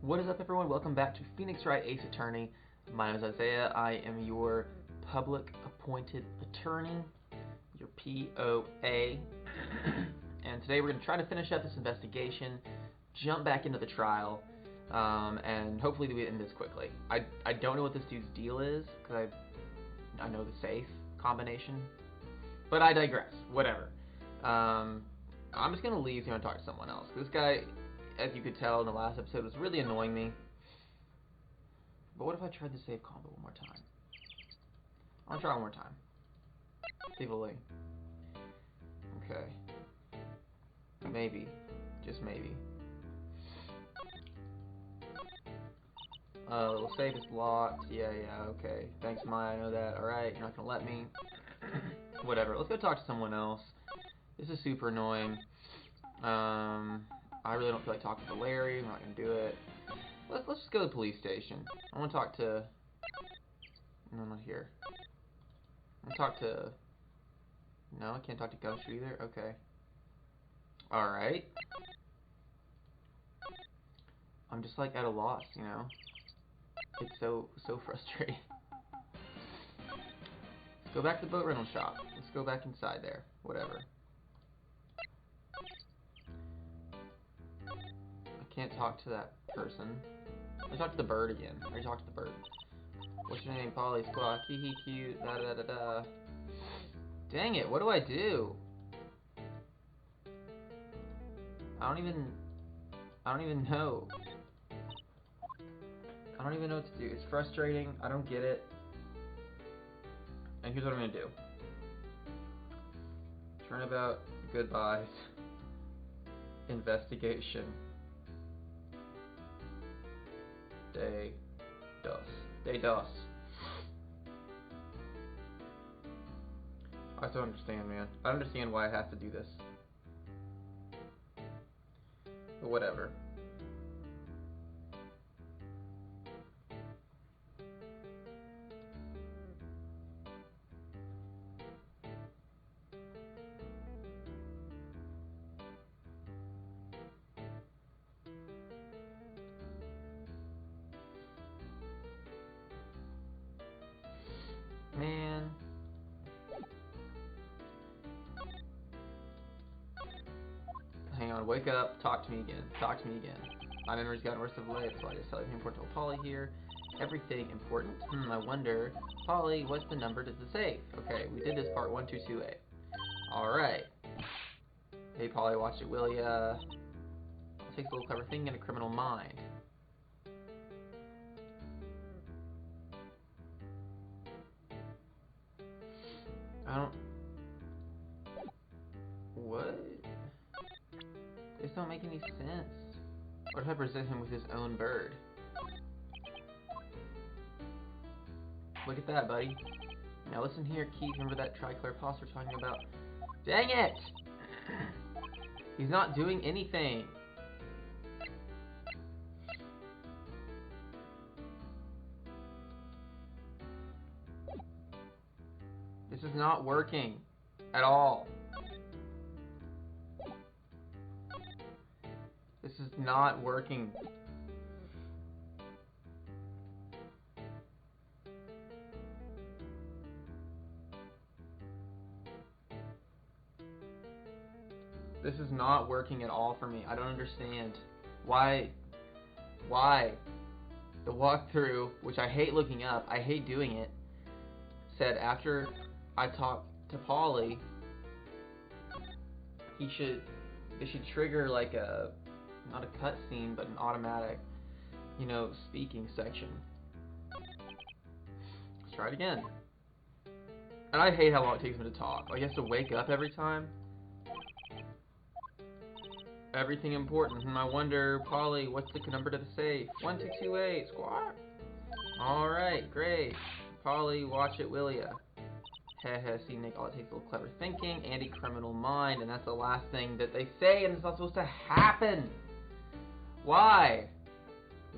What is up, everyone? Welcome back to Phoenix Wright Ace Attorney. My name is Isaiah. I am your public appointed attorney, your POA. And today we're going to try to finish up this investigation, jump back into the trial, and hopefully we end this quickly. I don't know what this dude's deal is, because I know the safe combination, but I digress. Whatever. I'm just going to leave here and talk to someone else. This guy, as you could tell in the last episode, was really annoying me. But what if I tried the save combo one more time? I want to try one more time. Save a link. Okay. Maybe. Just maybe. We'll save is locked. Yeah, okay. Thanks, Maya, I know that. Alright, you're not gonna let me. Whatever, let's go talk to someone else. This is super annoying. I really don't feel like talking to Larry. I'm not gonna do it. Let's just go to the police station. I want to talk to... No, I'm not here. I want to talk to... No, I can't talk to Gumshoe either? Okay. Alright. I'm just like at a loss, you know? It's so frustrating. Let's go back to the boat rental shop. Let's go back inside there. Whatever. I can't talk to that person. Let's talk to the bird again. I already talked to the bird. What's your name? Polly Squawk. Hee hee cute. Da da da da. Dang it, what do I do? I don't even know. I don't even know what to do. It's frustrating. I don't get it. And here's what I'm gonna do. Turnabout. Goodbyes. Investigation. Day dos. Day dos. I don't understand, man. I don't understand why I have to do this. But whatever. Man. Hang on, wake up, talk to me again. Talk to me again. My memory's gotten worse of late, so I just tell everything important to Polly here. Everything important? I wonder. Polly, what's the number to the safe? Okay, we did this part 1228. Alright. Hey Polly, watch it, will ya? I'll take a little clever thing and a criminal mind. I don't... What? This don't make any sense. What if I present him with his own bird? Look at that, buddy. Now listen here, Keith. Remember that tricolor pulse we're talking about? Dang it! He's not doing anything. This is not working at all. This is not working. This is not working at all for me. I don't understand. Why? Why? The walkthrough, which I hate looking up, I hate doing it, said after I talked to Polly, it should trigger like a, not a cutscene, but an automatic, you know, speaking section. Let's try it again. And I hate how long it takes me to talk. Like, I have to wake up every time. Everything important. I wonder, Polly, what's the number to the safe? 1228, squawk. Alright, great. Polly, watch it, will ya? Heh, see, Nick, all it takes a little clever thinking, anti-criminal mind, and that's the last thing that they say, and it's not supposed to happen. Why?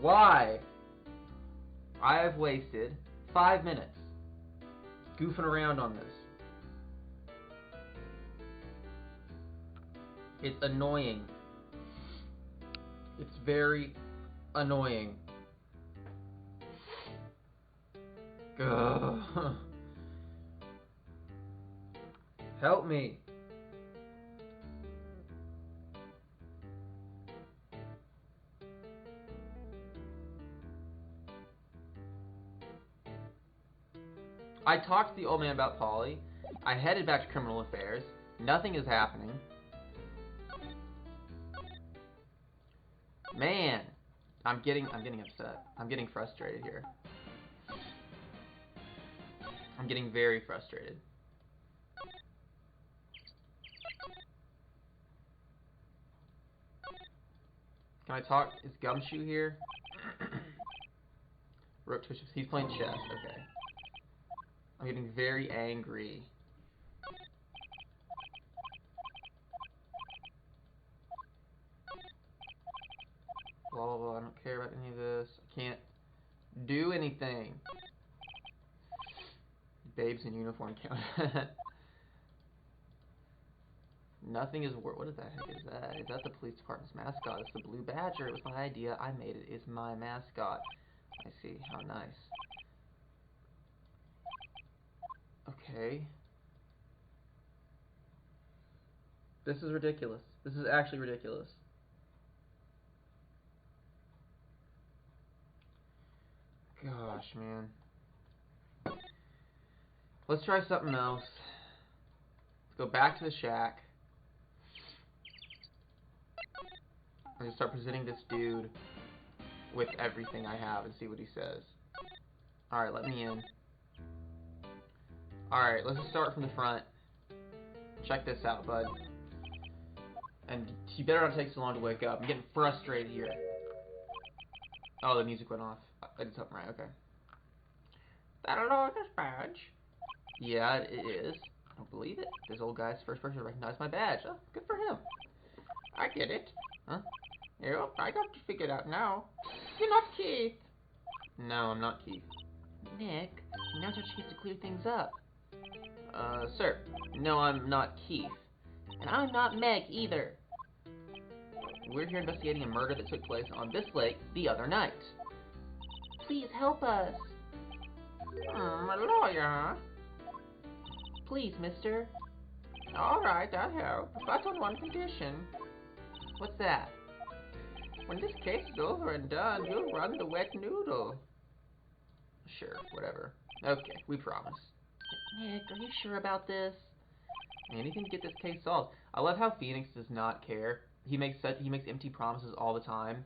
Why? I have wasted 5 minutes goofing around on this. It's annoying. It's very annoying. Ugh. Help me. I talked to the old man about Polly. I headed back to criminal affairs. Nothing is happening. Man, I'm getting upset. I'm getting frustrated here. I'm getting very frustrated. Can I talk? Is Gumshoe here? Rook Twitch. He's playing chess. Okay. I'm getting very angry. Blah, blah, blah. I don't care about any of this. I can't do anything. Babes in uniform count. Nothing is worth. What the heck is that? Is that the police department's mascot? It's the blue badger. It was my idea. I made it. It's my mascot. I see. How nice. Okay. This is ridiculous. This is actually ridiculous. Gosh, man. Let's try something else. Let's go back to the shack. I'm gonna start presenting this dude with everything I have and see what he says. Alright, let me in. Alright, let's just start from the front. Check this out, bud. And you better not take so long to wake up. I'm getting frustrated here. Oh, the music went off. I did something right, okay. That a lawyer badge? Yeah, it is. I don't believe it. This old guy's the first person to recognize my badge. Oh, good for him. I get it. Huh? Yep, I got you figured out now. You're not Keith. No, I'm not Keith. Nick, now's our chance to clear things up. Sir. No, I'm not Keith. And I'm not Meg either. We're here investigating a murder that took place on this lake the other night. Please help us. A lawyer, huh? Please, mister. Alright, I'll help. But on one condition. What's that? When this case is over and done, you'll run the wet noodle. Sure, whatever. Okay, we promise. Nick, are you sure about this? Anything to get this case solved. I love how Phoenix does not care. He makes empty promises all the time.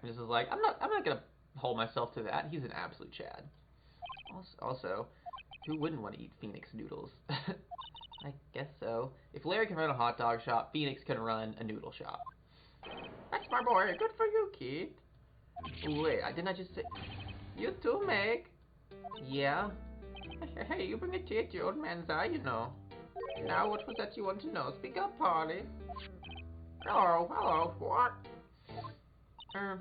And just is like, I'm not gonna hold myself to that. He's an absolute Chad. Also, who wouldn't want to eat Phoenix noodles? I guess so. If Larry can run a hot dog shop, Phoenix can run a noodle shop. That's my boy. Good for you, Keith. Wait, didn't I just say... You too, Meg. Yeah? Hey, you bring a tear to your old man's eye, you know. Now, what was that you want to know? Speak up, Polly. Hello, what? Now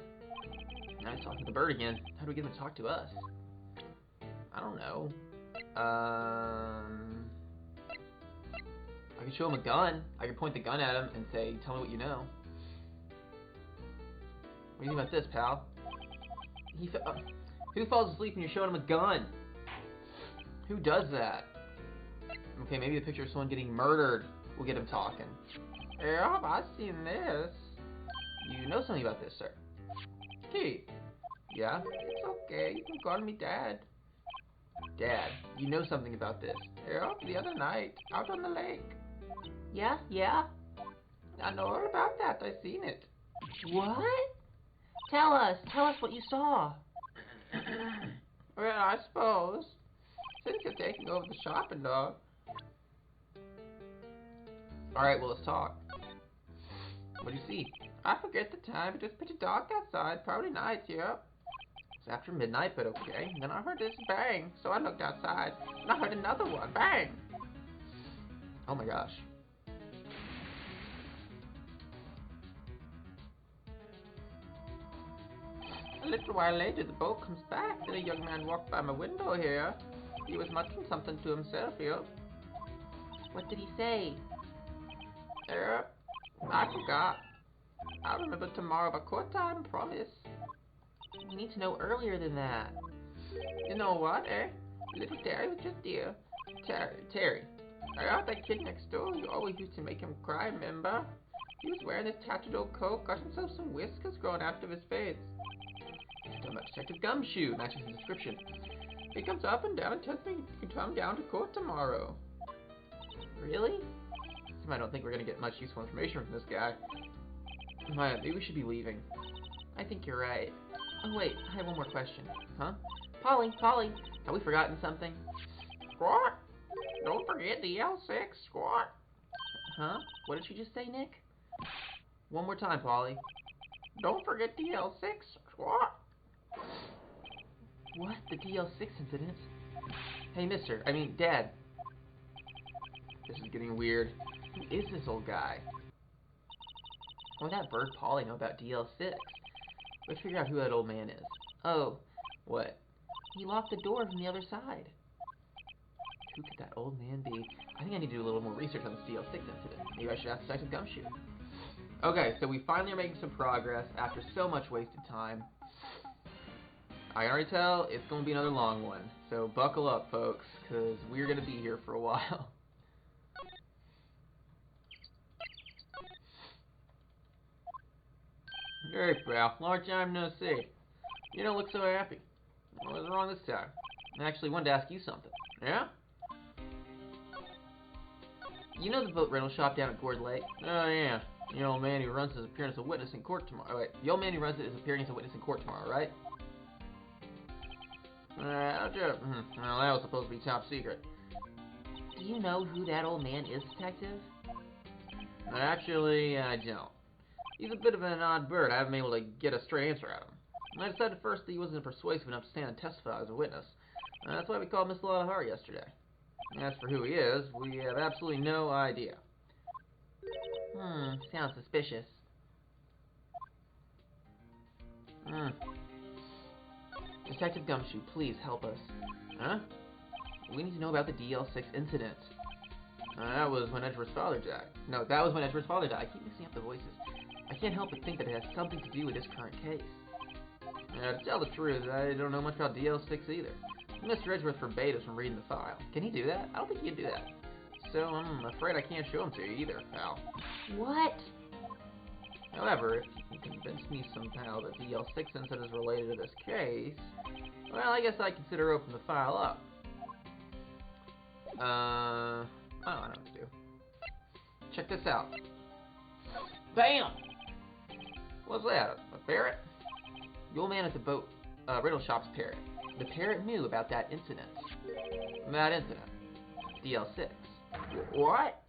he's talking to the bird again. How do we get him to talk to us? I don't know. I could show him a gun. I could point the gun at him and say, tell me what you know. What do you think about this, pal? Who falls asleep when you're showing him a gun? Who does that? Okay, maybe a picture of someone getting murdered will get him talking. Yeah, I've seen this. You know something about this, sir? Keith. Yeah? It's okay. You can call me Dad. Dad, you know something about this. Yeah, the other night, out on the lake. Yeah? I know all about that. I've seen it. What? Tell us what you saw. Well, I suppose, since you're taking over the shop and all. Alright, well, let's talk. What do you see? I forget the time. It was pretty dark outside. Probably night, yeah. It's after midnight, but okay. And then I heard this bang, so I looked outside, and I heard another one. Bang! Oh my gosh. A little while later, the boat comes back, and a young man walked by my window here. He was muttering something to himself here. What did he say? I forgot. I'll remember tomorrow by court time, promise. You need to know earlier than that. You know what, eh? Little Terry was just dear. Terry. I got that kid next door. You always used to make him cry, remember? He was wearing this tattered old coat, got himself some whiskers growing out of his face. He's talking about Detective Gumshoe, matches the description. He comes up and down and tells me you can come down to court tomorrow. Really? I don't think we're gonna get much useful information from this guy. Maybe we should be leaving. I think you're right. Oh wait, I have one more question. Huh? Polly, have we forgotten something? What? Don't forget the DL-6, what? Huh? What did she just say, Nick? One more time, Polly. Don't forget DL-6, what? What? The DL-6 incident? Hey, Dad. This is getting weird. Who is this old guy? What would that bird Polly know about DL-6? Let's figure out who that old man is. Oh, what? He locked the door from the other side. Who could that old man be? I think I need to do a little more research on this DL-6 incident. Maybe I should ask Detective Gumshoe. Okay, so we finally are making some progress after so much wasted time. I can already tell it's going to be another long one. So buckle up, folks, because we're going to be here for a while. Hey, pal. Long time no see. You don't look so happy. What was wrong this time? I actually wanted to ask you something. Yeah? You know the boat rental shop down at Gourd Lake? Oh, yeah. The old man who runs his appearance of witness in court tomorrow. Oh, wait. The old man who runs his appearance of witness in court tomorrow, right? Well, that was supposed to be top secret. Do you know who that old man is, Detective? Actually, I don't. He's a bit of an odd bird. I haven't been able to get a straight answer out of him. And I decided first that he wasn't persuasive enough to stand and testify as a witness. That's why we called Miss Lotta yesterday. As for who he is, we have absolutely no idea. Sounds suspicious. Detective Gumshoe, please help us. Huh? We need to know about the DL-6 incident. That was when Edgeworth's father died. No, that was when Edgeworth's father died. I keep mixing up the voices. I can't help but think that it has something to do with this current case. To tell the truth, I don't know much about DL-6 either. Mr. Edgeworth forbade us from reading the file. Can he do that? I don't think he can do that. So I'm afraid I can't show him to you either, pal. What? However, if you can convince me somehow that the DL-6 incident is related to this case, well, I guess I'd consider opening the file up. I know what to do. Check this out. Bam! What's that? A parrot? The old man at the boat rental shop's parrot. The parrot knew about that incident. That incident. DL-6. What?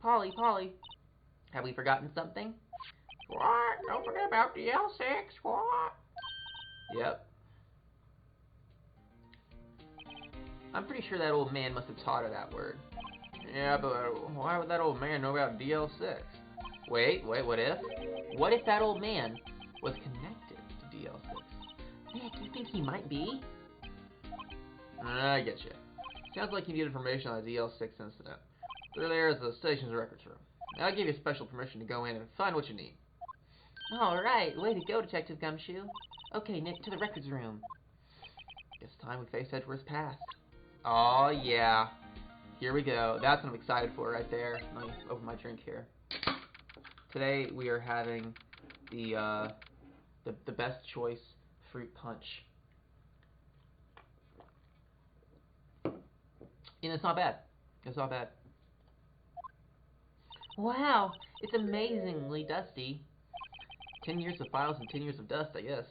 Polly, have we forgotten something? What? Don't forget about DL-6. What? Yep. I'm pretty sure that old man must have taught her that word. Yeah, but why would that old man know about DL-6? Wait, what if? What if that old man was connected to DL-6? Nick, you think he might be? I get you. Sounds like you need information on the DL-6 incident. Through there is the station's records room. I'll give you special permission to go in and find what you need. Alright, way to go, Detective Gumshoe. Okay, Nick, to the records room. It's time we face Edgeworth's past. Oh yeah. Here we go. That's what I'm excited for right there. Let me open my drink here. Today we are having the best choice fruit punch. And it's not bad. It's not bad. Wow, it's amazingly dusty. 10 years of files and 10 years of dust, I guess.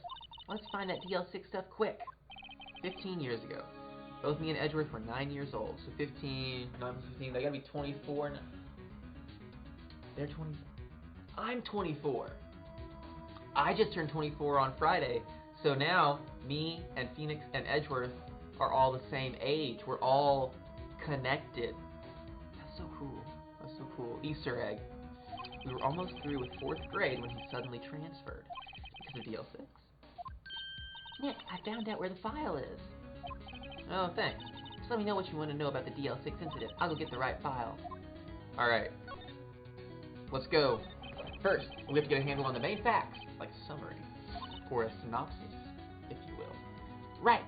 Let's find that DL-6 stuff quick. 15 years ago. Both me and Edgeworth were 9 years old. So 15, 9 plus 15, they gotta be 24 now. They're 24. I'm 24. I just turned 24 on Friday. So now, me and Phoenix and Edgeworth are all the same age. We're all connected. That's so cool. That's so cool. Easter egg. We were almost through with 4th grade when he suddenly transferred. Because of DL-6. Nick, I found out where the file is. Oh, thanks. Just let me know what you want to know about the DL-6 incident. I'll go get the right file. Alright. Let's go. First, we have to get a handle on the main facts, like a summary, or a synopsis, if you will. Right.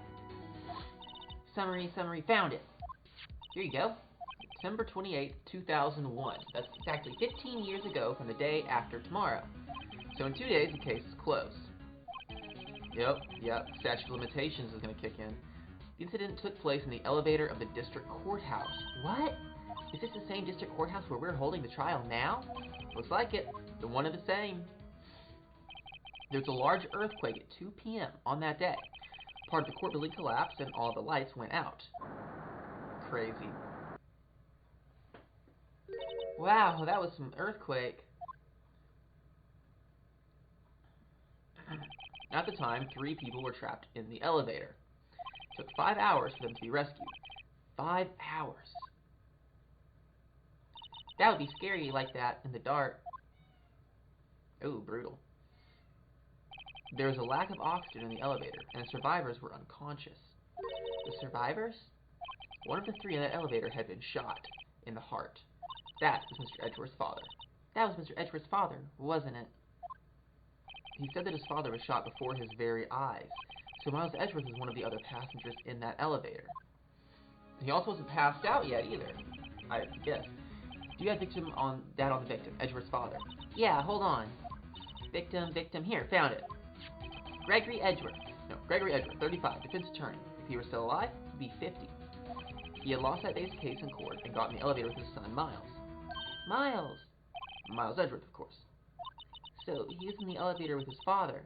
Summary, found it. Here you go. September 28, 2001. That's exactly 15 years ago from the day after tomorrow. So in 2 days, the case is closed. Yep, statute of limitations is going to kick in. The incident took place in the elevator of the district courthouse. What? Is this the same district courthouse where we're holding the trial now? Looks like it. They're one and the same. There was a large earthquake at 2 p.m. on that day. Part of the court building collapsed and all the lights went out. Crazy. Wow, that was some earthquake. At the time, 3 people were trapped in the elevator. It took 5 hours for them to be rescued. 5 hours. That would be scary like that in the dark. Ooh, brutal. There was a lack of oxygen in the elevator, and the survivors were unconscious. The survivors? One of the 3 in that elevator had been shot in the heart. That was Mr. Edgeworth's father. That was Mr. Edgeworth's father, wasn't it? He said that his father was shot before his very eyes, so Miles Edgeworth was one of the other passengers in that elevator. He also wasn't passed out yet either, I guess. Do you have victim on that on the victim, Edgeworth's father? Yeah, hold on. Victim, here, found it. Gregory Edgeworth, 35, defense attorney. If he were still alive, he'd be 50. He had lost that day's case in court and got in the elevator with his son, Miles. Miles Edgeworth, of course. So, he was in the elevator with his father.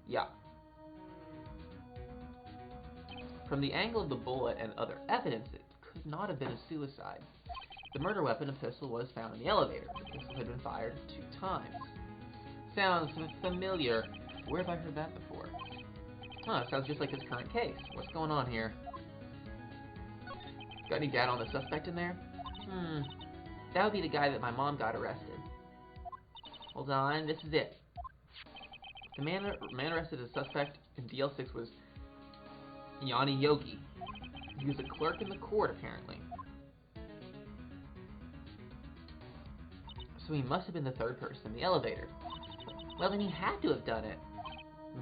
Yeah. From the angle of the bullet and other evidence, it could not have been a suicide. The murder weapon, a pistol, was found in the elevator. The pistol had been fired 2 times. Sounds familiar. Where have I heard that before? Huh, sounds just like his current case. What's going on here? Got any data on the suspect in there? That would be the guy that my mom got arrested. Hold on, this is it. The man arrested as suspect in DL-6 was Yanni Yogi. He was a clerk in the court, apparently. So he must have been the 3rd person in the elevator. Well, then he had to have done it.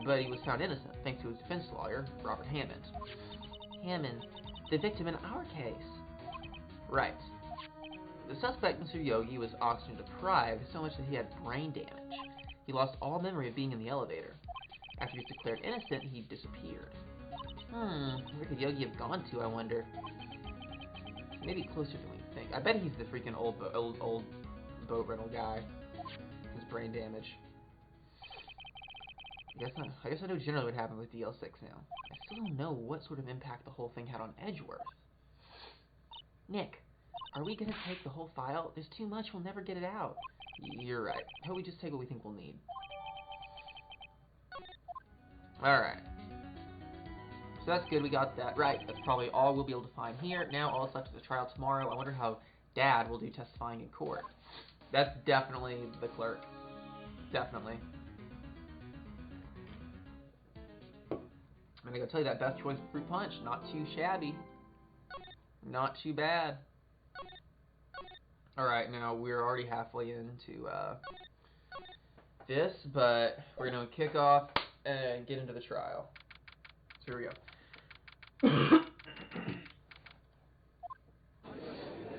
But he was found innocent, thanks to his defense lawyer, Robert Hammond. Hammond, the victim in our case. Right. The suspect, Mr. Yogi, was oxygen deprived so much that he had brain damage. He lost all memory of being in the elevator. After he was declared innocent, he disappeared. Where could Yogi have gone to, I wonder? Maybe closer than we think. I bet he's the freaking old boat rental guy. His brain damage. I guess I know generally what happened with DL-6 now. I still don't know what sort of impact the whole thing had on Edgeworth. Nick, are we gonna take the whole file? There's too much, we'll never get it out. You're right. How we just take what we think we'll need. Alright. So that's good, we got that right. That's probably all we'll be able to find here. Now all that's left is the trial tomorrow. I wonder how Dad will do testifying in court. That's definitely the clerk. Definitely. I'm gonna tell you that best choice of fruit punch. Not too shabby. Not too bad. Alright, now we're already halfway into this, but we're gonna kick off and get into the trial. So here we go.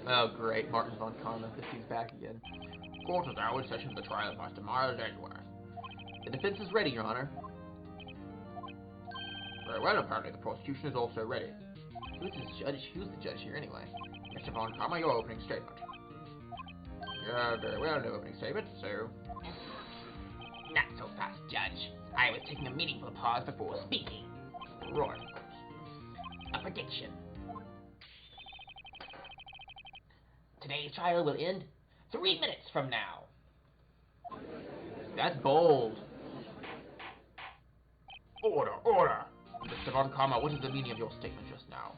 Oh great, Martin von Karma. This dude's back again. Court is now in session for the trial of Master Miles Edgeworth. The defense is ready, Your Honor. Very well, apparently the prosecution is also ready. Who's the judge here anyway? Mr. von Karma, your opening statement. Very well, no opening statement, so... Not so fast, Judge. I was taking a meaningful pause before speaking. Right. A prediction. Today's trial will end 3 minutes from now. That's bold. Order. Mr. von Karma, what is the meaning of your statement just now?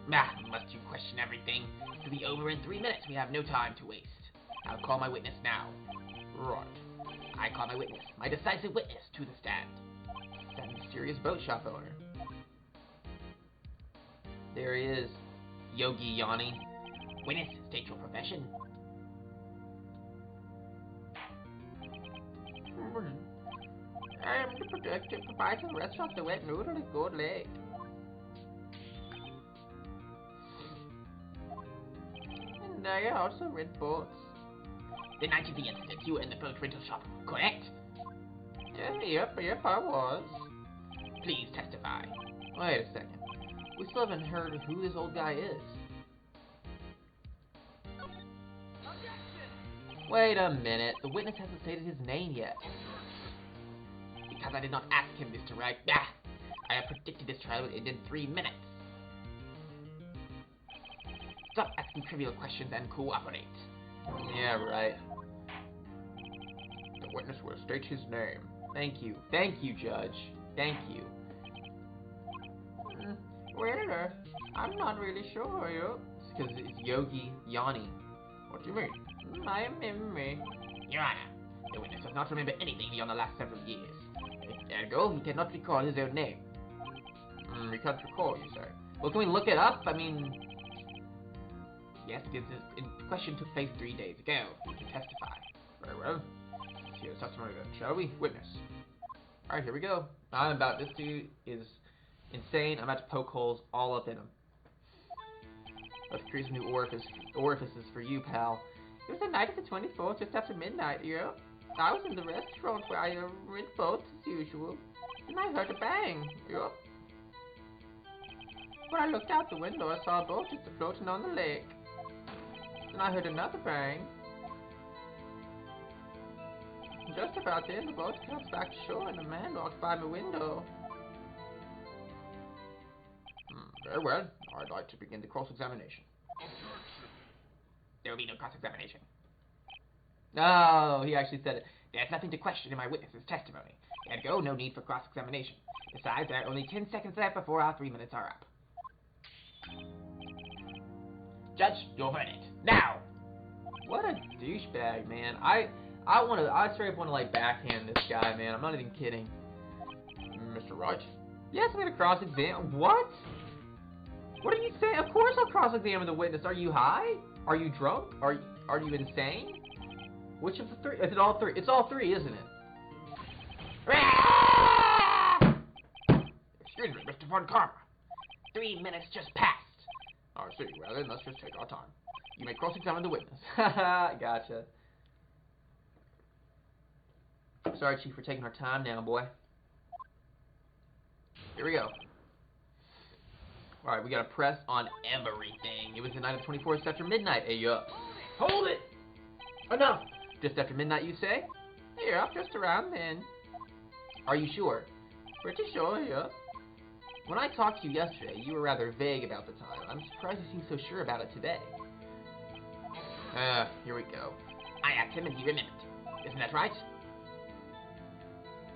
Must you question everything? It'll be over in 3 minutes. We have no time to waste. I'll call my witness now. Right. I call my witness, my decisive witness, to the stand. That mysterious boat shop owner. There he is. Yogi Yanni. Witness, state your profession. proprietor of the restaurant, the Wet Noodle at Gold Lake. And I also rent boats. The night of the incident, you were in the boat rental shop, correct? Yep, I was. Please testify. Wait a second. We still haven't heard who this old guy is. Wait a minute. The witness hasn't stated his name yet. Because I did not ask him, Mr. Wright. I have predicted this trial would end in 3 minutes. Stop asking trivial questions and cooperate. Yeah, right. The witness will state his name. Thank you. Thank you, Judge. Thank you. Well, I'm not really sure, yo. It's because it's Yogi Yanni. What do you mean? My memory. Your Honor, the witness does not remember anything beyond the last several years. Ergo, he cannot recall his own name. He can't recall, you say? Well, can we look it up? I mean... Yes, because this question took place 3 days ago. You can testify. Very well. Let's hear his testimony then, shall we? Witness. Alright, here we go. This dude is insane. I'm about to poke holes all up in him. Let's create some new orifices for you, pal. It was the night of the 24th, just after midnight, yeah? I was in the restaurant where I rent boats as usual. And I heard a bang, yeah? When I looked out the window, I saw a boat just floating on the lake. Then I heard another bang. Just about then, the boat comes back to shore and a man walks by my window. Very well. I'd like to begin the cross-examination. There will be no cross-examination. Oh, he actually said it. There's nothing to question in my witness's testimony. Ergo, no need for cross-examination. Besides, there are only 10 seconds left before our 3 minutes are up. Judge, your verdict. Now! What a douchebag, man. I straight up want to, like, backhand this guy, man. I'm not even kidding. Mr. Wright? Yes, I'm going to cross-examine. What? What are you saying? Of course I'll cross-examine the witness. Are you high? Are you drunk? Are you insane? Which of the three? Is it all three? It's all three, isn't it? Excuse me, Mr. Von Karma. 3 minutes just passed. I see. Well, then let's just take our time. You may cross-examine the witness. Haha, gotcha. Sorry, Chief, for taking our time now, boy. Here we go. Alright, we gotta press on everything. It was the night of the 24th after midnight. Hey, hold it! Enough! Just after midnight, you say? Yeah, just around then. Are you sure? Pretty sure, yeah. When I talked to you yesterday, you were rather vague about the time. I'm surprised you seem so sure about it today. Here we go. I asked him and he remembered. Isn't that right?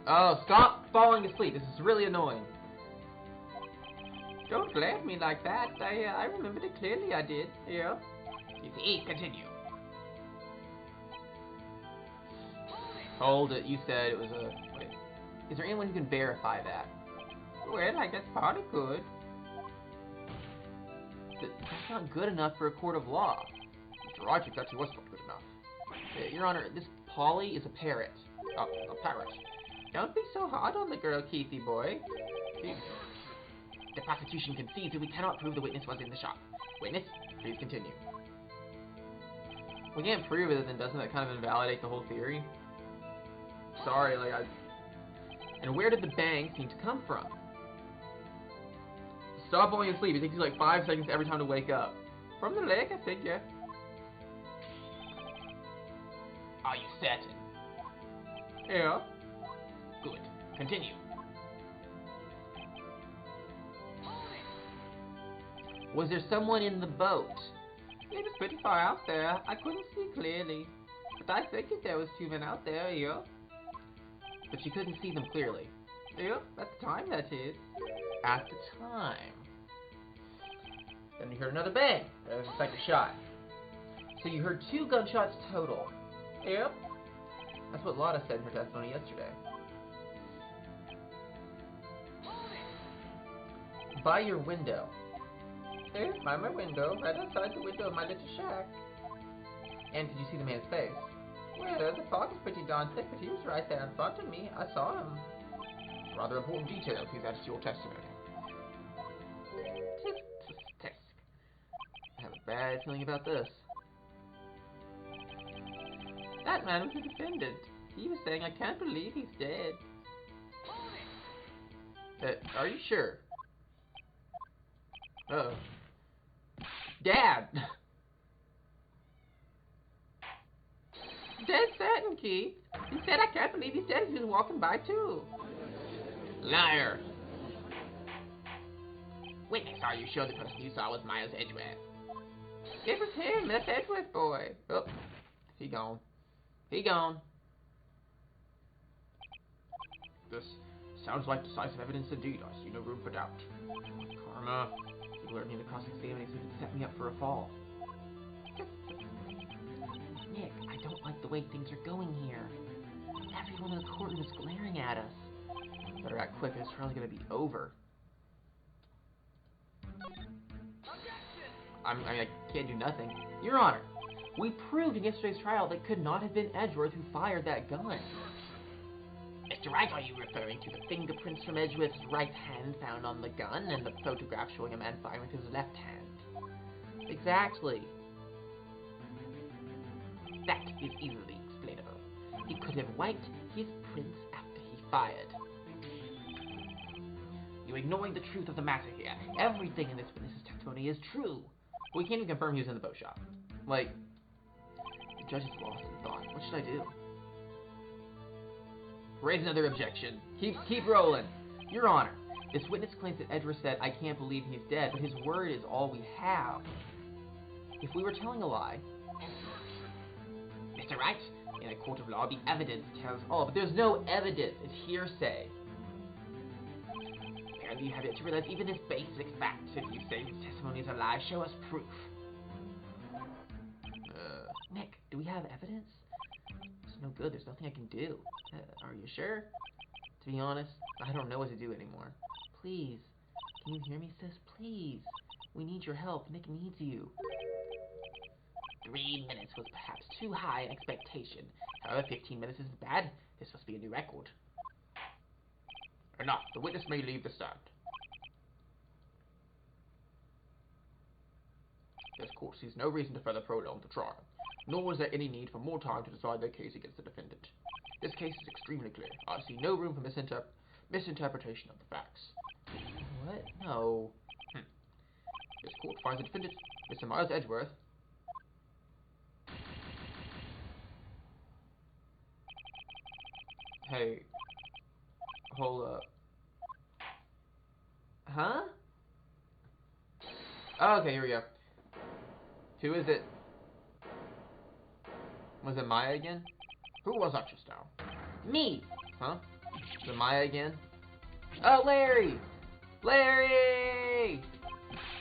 Oh, stop falling asleep. This is really annoying. Don't glare at me like that. I remembered it clearly, I did. Yeah. You see, continue. Hold it. You said it was a... Wait. Is there anyone who can verify that? Well, I guess probably could. That's not good enough for a court of law. Mr. Rogers actually was not good enough. Your Honor, this Polly is a parrot. Oh, a parrot. Don't be so hard on the girl, Keithy boy. The prosecution concedes that we cannot prove the witness was in the shop. Witness, please continue. We can't prove it, then doesn't that kind of invalidate the whole theory? Sorry, And where did the bang seem to come from? Stop falling asleep. It takes you like 5 seconds every time to wake up. From the lake, I think, yeah. Are you certain? Yeah. Good. Continue. Was there someone in the boat? It was pretty far out there. I couldn't see clearly. But I figured there was 2 men out there, yeah. But you couldn't see them clearly. Yeah, at the time, that is. At the time. Then you heard another bang. That was the second shot. So you heard 2 gunshots total. Yep. That's what Lotta said in her testimony yesterday. By your window. Yes, by my window, right outside the window of my little shack. And did you see the man's face? Well, the fog was pretty darn thick, but he was right there in front of me. I saw him. rather important detail. Please add to your testimony. Tisk. I have a bad feeling about this. That man was a defendant. He was saying, I can't believe he's dead. Are you sure? Uh-oh. Dad! Dead certain, Keith. He said, I can't believe he's dead. He was walking by, too. Liar! Witness, are you sure the person you saw was Miles Edgeworth? It was him, that Edgeworth boy. Oh, he gone. He gone. This sounds like decisive evidence indeed. I see no room for doubt. Karma. He lured me into cross-examining so he could set me up for a fall. Nick, I don't like the way things are going here. Everyone in the courtroom is glaring at us. Better act quick, it's probably going to be over. I can't do nothing. Your Honor, we proved in yesterday's trial that it could not have been Edgeworth who fired that gun. Mr. Wright, are you referring to the fingerprints from Edgeworth's right hand found on the gun and the photograph showing a man firing with his left hand? Exactly. That is easily explainable. He could have wiped his prints after he fired. You're ignoring the truth of the matter here. Everything in this witness's testimony is true. We can't even confirm he was in the boat shop. Like, the judge is lost in thought. What should I do? Raise another objection. Keep rolling. Your Honor, this witness claims that Edgeworth said, I can't believe he's dead, but his word is all we have. If we were telling a lie... Mr. Wright, in a court of law, the evidence tells all, but there's no evidence. It's hearsay. Apparently you have yet to realize even this basic fact. If you say his testimony is a lie, show us proof. Nick, do we have evidence? It's no good. There's nothing I can do. Are you sure? To be honest, I don't know what to do anymore. Please. Can you hear me, sis? Please. We need your help. Nick needs you. 3 minutes was perhaps too high an expectation. However, 15 minutes isn't bad. This must be a new record. Enough. The witness may leave the stand. This court sees no reason to further prolong the trial, nor is there any need for more time to decide their case against the defendant. This case is extremely clear. I see no room for misinterpretation of the facts. What? No. This court finds the defendant, Mr. Miles Edgeworth, Hey. Hold up. Huh? Oh, okay, here we go. Who is it? Was it Maya again? who was that just now? Me! Huh? Is it Maya again? Oh, Larry! Larry!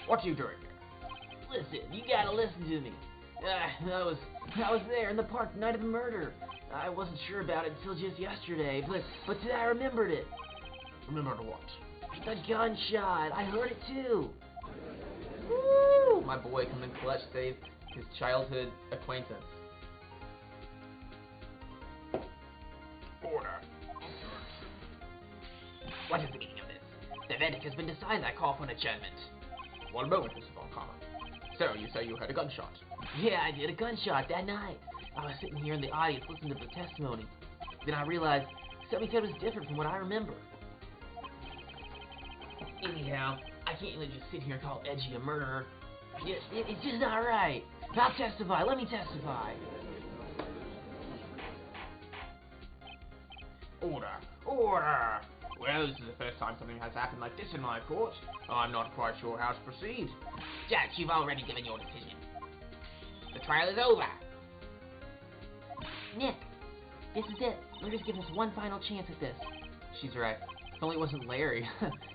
What are you doing here? Listen, you gotta listen to me. I was there in the park the night of the murder. I wasn't sure about it until just yesterday, but today I remembered it. Remembered what? The gunshot. I heard it too. Woo! My boy coming clutch saved his childhood acquaintance. Order. What is the meaning of this? The verdict has been decided. I call for an adjournment. 1 moment, Mr. Von Karma. So, you say you heard a gunshot? Yeah, I did a gunshot that night. I was sitting here in the audience listening to the testimony. Then I realized something said was different from what I remember. Anyhow, I can't really just sit here and call Edgy a murderer. It's just not right. I'll testify. Let me testify. Order. Order! Well, this is the first time something has happened like this in my court. I'm not quite sure how to proceed. Judge, you've already given your decision. The trial is over. Nick, this is it. We're just giving us one final chance at this. She's right. If only it wasn't Larry.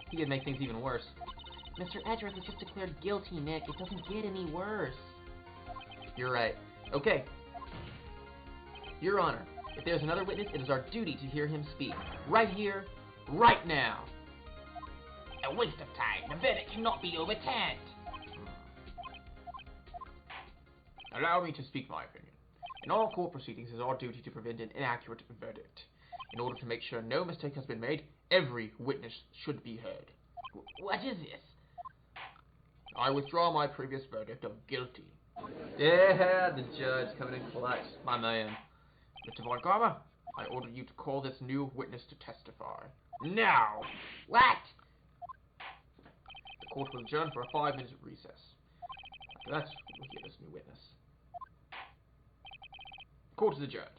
He could make things even worse. Mr. Edgeworth was just declared guilty, Nick. It doesn't get any worse. You're right. Okay. Your Honor, if there's another witness, it is our duty to hear him speak. Right here, right now. A waste of time. The verdict cannot be overturned. Allow me to speak my opinion. In all court proceedings, it is our duty to prevent an inaccurate verdict. In order to make sure no mistake has been made, every witness should be heard. What is this? I withdraw my previous verdict of guilty. Yeah, the judge coming in clutch. My man. Mr. Von Karma, I order you to call this new witness to testify. Now! What? The court will adjourn for a 5-minute recess. After that, we'll hear this new witness. Court is adjourned.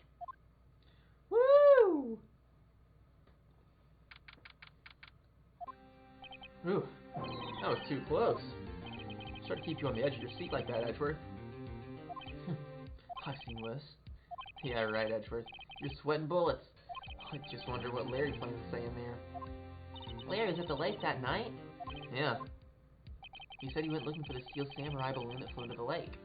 Woo! Ooh, that was too close. Try to keep you on the edge of your seat like that, Edgeworth. I've seen worse. Yeah, right, Edgeworth. You're sweating bullets. I just wonder what Larry plans to say in there. Larry was at the lake that night? Yeah. He said he went looking for the steel samurai balloon that flew into the lake.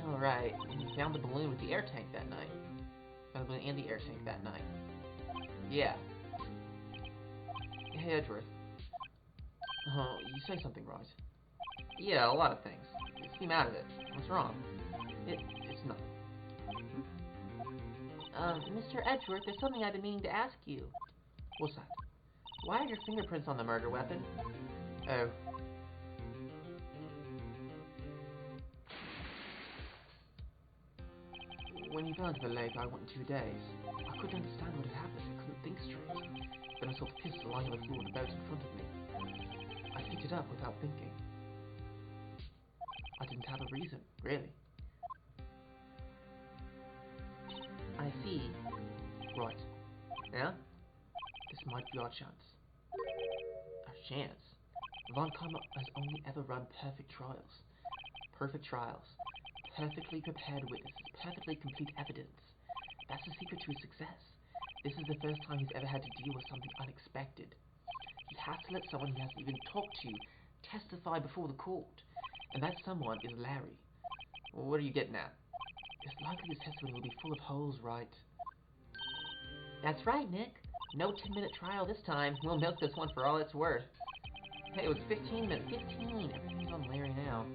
Oh, right. He found the balloon with the air tank that night. Found the balloon and the air tank that night. Yeah. Hey, Edgeworth. Oh, you say something, right? Yeah, a lot of things. You seem out of it. What's wrong? It's nothing. Mr. Edgeworth, there's something I've been meaning to ask you. What's that? Why are your fingerprints on the murder weapon? Oh. When you fell into the lake, I went in 2 days. I couldn't understand what had happened. I couldn't think straight. Then I saw the pistol lying on the floor of the boat in front of me. I picked it up without thinking. I didn't have a reason, really. I see. Right. Yeah? This might be our chance. Our chance? Von Karma has only ever run perfect trials. Perfect trials. Perfectly prepared witnesses. Perfectly complete evidence. That's the secret to his success. This is the first time he's ever had to deal with something unexpected. He has to let someone he hasn't even talked to testify before the court. And that someone is Larry. Well, what are you getting at? It's likely his testimony will be full of holes, right? That's right, Nick. No 10-minute trial this time. We'll milk this one for all it's worth. Hey, it was 15 minutes. 15! Everything's on Larry now.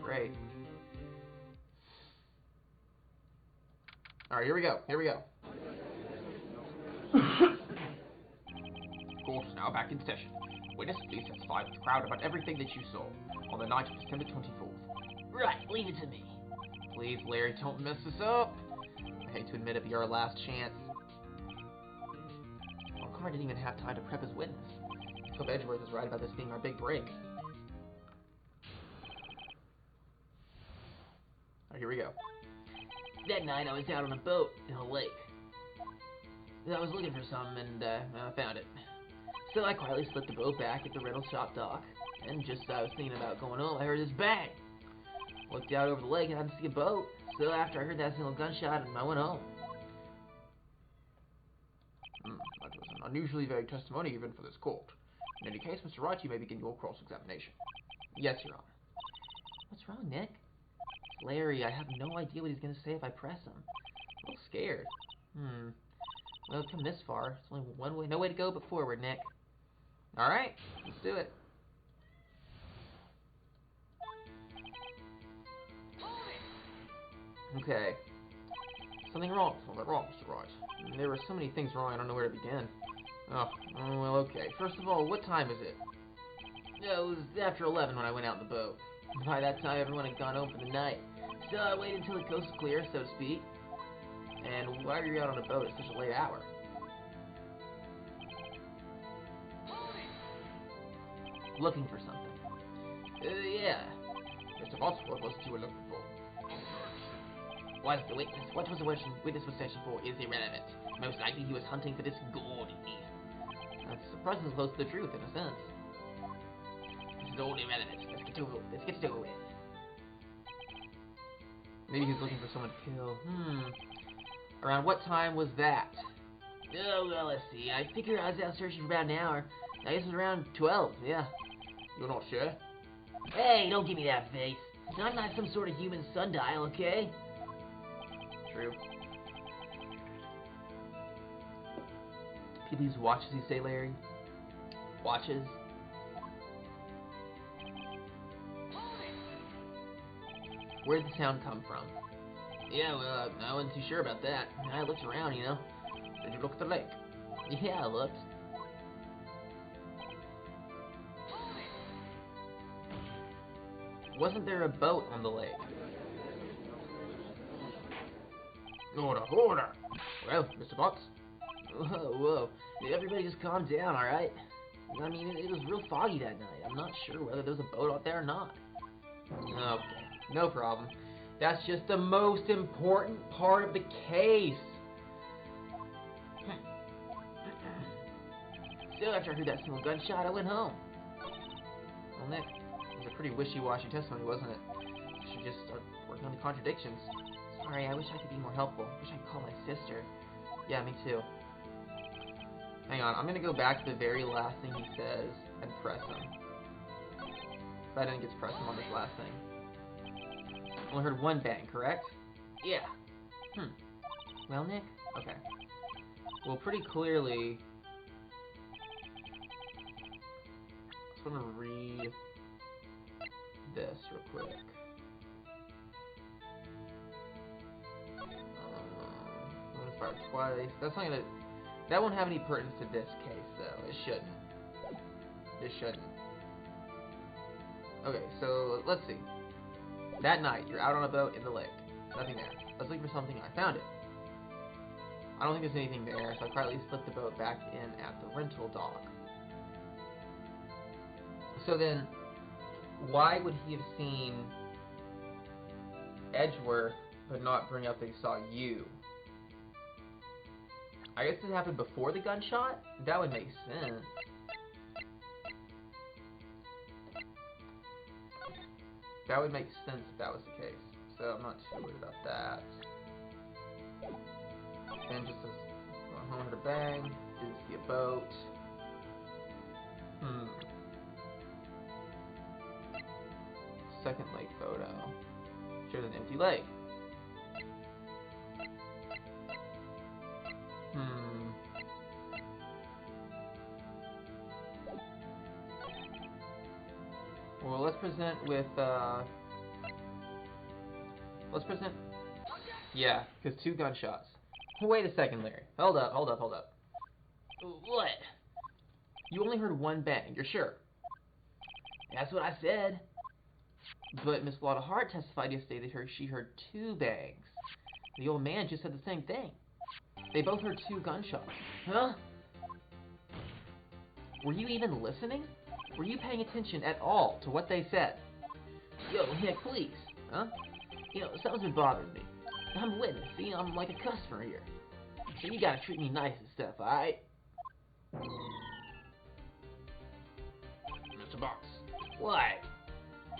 Great. Alright, here we go. Here we go. Court is now back in session. Witness, please testify to the crowd about everything that you saw on the night of December 24th. Right, leave it to me. Please, Larry, don't mess this up. I hate to admit it, but you're our last chance. Our car didn't even have time to prep his witness. Let's hope Edgeworth is right about this being our big break. Alright, here we go. That night I was out on a boat in a lake. I was looking for something and I found it. So I quietly slipped the boat back at the rental shop dock, and just as I was thinking about going home, I heard this bang. Looked out over the lake and I didn't see a boat. So after I heard that single gunshot, I went home. That was an unusually vague testimony even for this court. In any case, Mr. Wright, you may begin your cross-examination. Yes, Your Honor. What's wrong, Nick? Larry, I have no idea what he's going to say if I press him. I'm a little scared. Well, I've come this far. It's only one way, no way to go but forward, Nick. Alright, let's do it. Okay. Something wrong. Something wrong, Mr. Wright. There were so many things wrong, I don't know where to begin. Oh, well, okay. First of all, what time is it? It was after 11 when I went out in the boat. By that time, everyone had gone home for the night. So I waited until the coast was clear, so to speak. And why are you out on a boat at such a late hour? Looking for something. Yeah. Mr. Voss, what was it you were looking for? What was the witness was searching for is irrelevant. Most likely he was hunting for this Gordy. That's surprisingly close to the truth, in a sense. This is all irrelevant. Let's get to it with. Maybe he's looking for someone to kill. Around what time was that? Oh, well, let's see. I figure I was out searching for about an hour. I guess it was around 12, yeah. You're not sure? Hey, don't give me that face. I'm not some sort of human sundial, okay? True. People use watches, you say, Larry? Watches? Where did the sound come from? Yeah, well, I wasn't too sure about that. I looked around, you know. Did you look at the lake? Yeah, I looked. Wasn't there a boat on the lake? Order, order! Well, Mr. Potts? Whoa. Everybody just calm down, alright? I mean, it was real foggy that night. I'm not sure whether there was a boat out there or not. Okay, no problem. That's just the most important part of the case. So after I heard that single gunshot, I went home. Well, Nick, it was a pretty wishy-washy testimony, wasn't it? You should just start working on the contradictions. Sorry, I wish I could be more helpful. Wish I could call my sister. Yeah, me too. Hang on, I'm gonna go back to the very last thing he says and press him. If I didn't get to press him on this last thing. Only heard one bang, correct? Yeah. Well, Nick? Okay. Well, pretty clearly... I just want to read this real quick. I'm gonna fire twice. That's not gonna... That won't have any pertinence to this case, though. It shouldn't. It shouldn't. Okay, so let's see. That night, you're out on a boat in the lake. Nothing there. I was looking for something and I found it. I don't think there's anything there, so I quietly slipped the boat back in at the rental dock. So then, why would he have seen Edgeworth but not bring up that he saw you? I guess it happened before the gunshot? That would make sense. That would make sense if that was the case. So I'm not too worried about that. And just as home heard a bang, didn't see a boat. Second lake photo. Shows an empty lake. Well, let's present with, yeah, because 2 gunshots. Wait a second, Larry. Hold up. What? You only heard 1 bang, you're sure? That's what I said. But Miss Lotta Hart testified yesterday that she heard 2 bangs. The old man just said the same thing. They both heard 2 gunshots. Huh? Were you even listening? Were you paying attention at all to what they said? Yo, Nick, please. Huh? You know, something's been bothering me. I'm a witness, see? I'm like a customer here. So you gotta treat me nice and stuff, alright? Mr. Potts, What?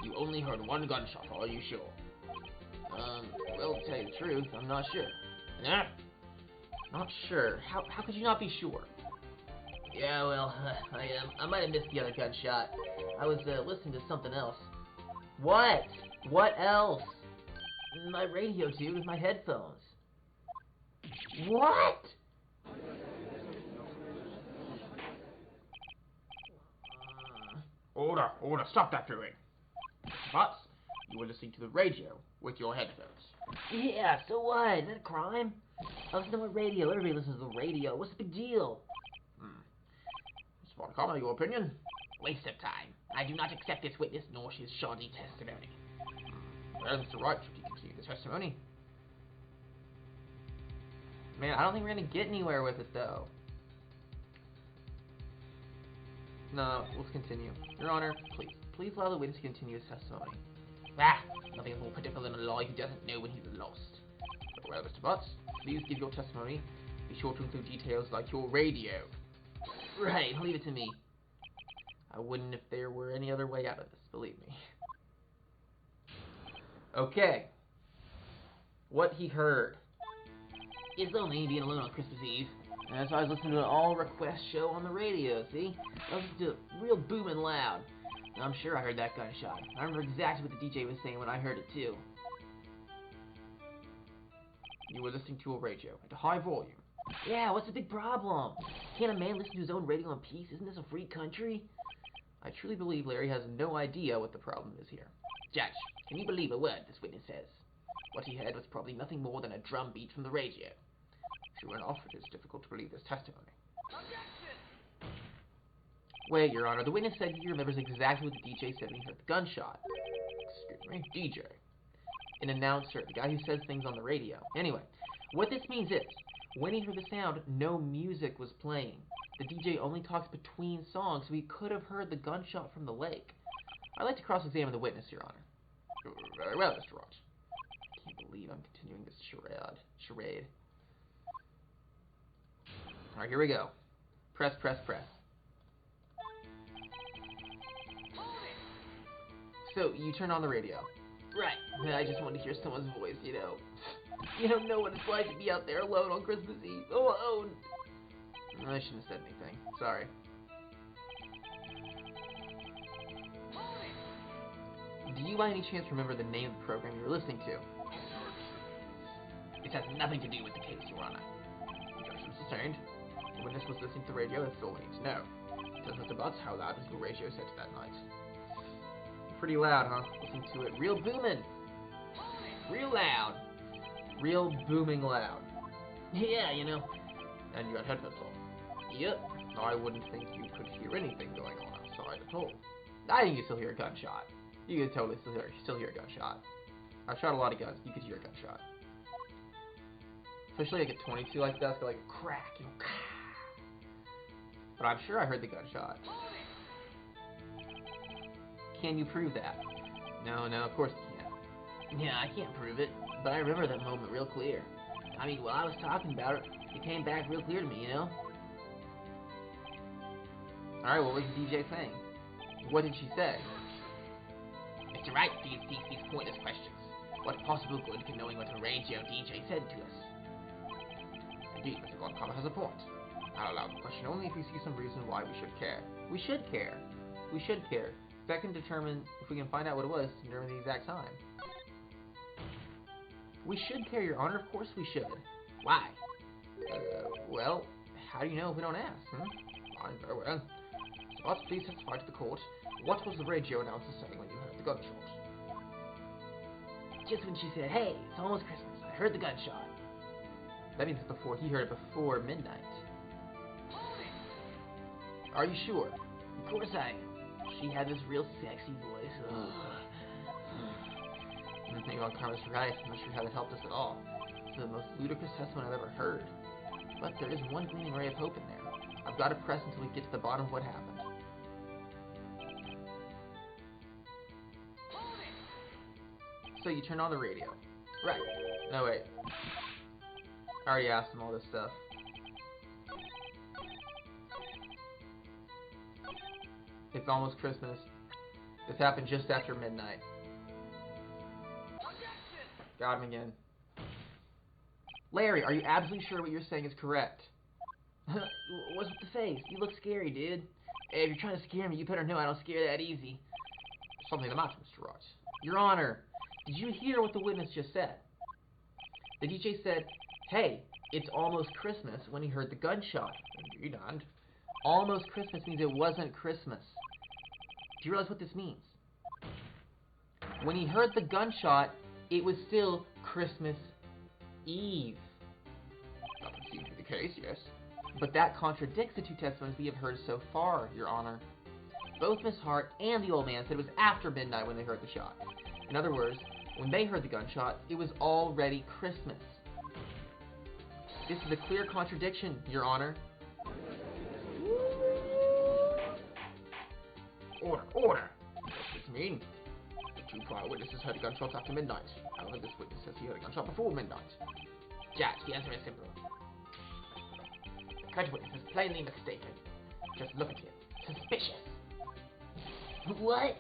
you only heard 1 gunshot, are you sure? Well, to tell you the truth, I'm not sure. Yeah? Not sure. How could you not be sure? Yeah, well, I might have missed the other gunshot. I was listening to something else. What? What else? My radio, dude, with my headphones. What? Order, stop that doing. Mr. Potts, you were listening to the radio with your headphones. Yeah, so what? Is that a crime? I listen to my radio. Everybody listens to the radio. What's the big deal? Mr. Montgomery, your opinion? Waste of time. I do not accept this witness nor his shoddy testimony. Well, Mr. Wright, should you continue the testimony? Man, I don't think we're gonna get anywhere with it, though. No, let's continue. Your Honor, please allow the witness to continue his testimony. Nothing is more pitiful than a lawyer who doesn't know when he's lost. Well, Mr. Potts, Please give your testimony. Be sure to include details like your radio. Right, leave it to me. I wouldn't if there were any other way out of this, believe me. Okay. What he heard. It's only me being alone on Christmas Eve. And that's why I was listening to an all-request show on the radio, see? I was listening to it real booming loud. And I'm sure I heard that gunshot. I remember exactly what the DJ was saying when I heard it, too. You were listening to a radio at a high volume. Yeah, what's the big problem? Can't a man listen to his own radio in peace? Isn't this a free country? I truly believe Larry has no idea what the problem is here. Judge, can you believe a word this witness says? What he heard was probably nothing more than a drum beat from the radio. True enough, it is difficult to believe this testimony. Wait, Your Honor, the witness said he remembers exactly what the DJ said when he heard the gunshot. Excuse me, DJ. An announcer, the guy who says things on the radio. Anyway, what this means is, when he heard the sound, no music was playing. The DJ only talks between songs, so he could have heard the gunshot from the lake. I'd like to cross-examine the witness, Your Honor. Very well, Mr. Wright. I can't believe I'm continuing this charade. Alright, here we go. Press, press, press. So, you turned on the radio. Right. I just wanted to hear someone's voice, you know. You don't know what it's like to be out there alone on Christmas Eve. Alone. I shouldn't have said anything. Sorry. Do you by any chance remember the name of the program you were listening to? This has nothing to do with the case, Your Honor. Objection sustained. The witness was listening to the radio, that's all we need to know. Tell Mr. Butts how loud was your radio set that night. Pretty loud, huh? Listen to it. Real booming. Real loud. Real booming loud. Yeah, you know. And you had headphones on. Yep. I wouldn't think you could hear anything going on outside at all. I think you still hear a gunshot. You could totally still hear a gunshot. I've shot a lot of guns. You could hear a gunshot. Especially like at 22 like that, like a crack, you know. But I'm sure I heard the gunshot. Can you prove that? No, of course you can't. Yeah, I can't prove it, but I remember that moment real clear. I mean, while I was talking about it, it came back real clear to me, you know? Alright, what was the DJ saying? What did she say? Mr. Wright these pointless questions. What possible good can knowing what a radio DJ said to us? Indeed, Mr. Goncalves has a point. I'll allow the question only if you see some reason why we should care. We should care. We should care. That can determine if we can find out what it was during the exact time. We should care, Your Honor. Of course we should. Why? Well, how do you know if we don't ask? Fine, very well. But please testify to the court. What was the radio announcer saying when you heard the gunshot? Just when she said, "Hey, it's almost Christmas. I heard the gunshot." That means he heard it before midnight. Are you sure? Of course I am. She had this real sexy voice. I think Goncalves is right. I'm not sure how that helped us at all. It's the most ludicrous testimony I've ever heard. But there is one gleaming ray of hope in there. I've got to press until we get to the bottom of what happened. So you turned on the radio. Right. No, wait. I already asked him all this stuff. It's almost Christmas. This happened just after midnight. Got him again. Larry, are you absolutely sure what you're saying is correct? What's with the face? You look scary, dude. Hey, if you're trying to scare me, you better know I don't scare that easy. Something the matter, Mr. Wright. Your Honor, did you hear what the witness just said? The DJ said, "Hey, it's almost Christmas," when he heard the gunshot. Indeed, and? Almost Christmas means it wasn't Christmas. Do you realize what this means? When he heard the gunshot, it was still Christmas Eve. That would seem to be the case, yes. But that contradicts the two testimonies we have heard so far, Your Honor. Both Miss Hart and the old man said it was after midnight when they heard the shot. In other words, when they heard the gunshot, it was already Christmas. This is a clear contradiction, Your Honor. Order, order! What does this mean? The two prior witnesses heard gunshots after midnight. However, this witness says he heard a gunshot before midnight. Judge, the answer is simple. The current witness is plainly mistaken. Just look at him. Suspicious. What?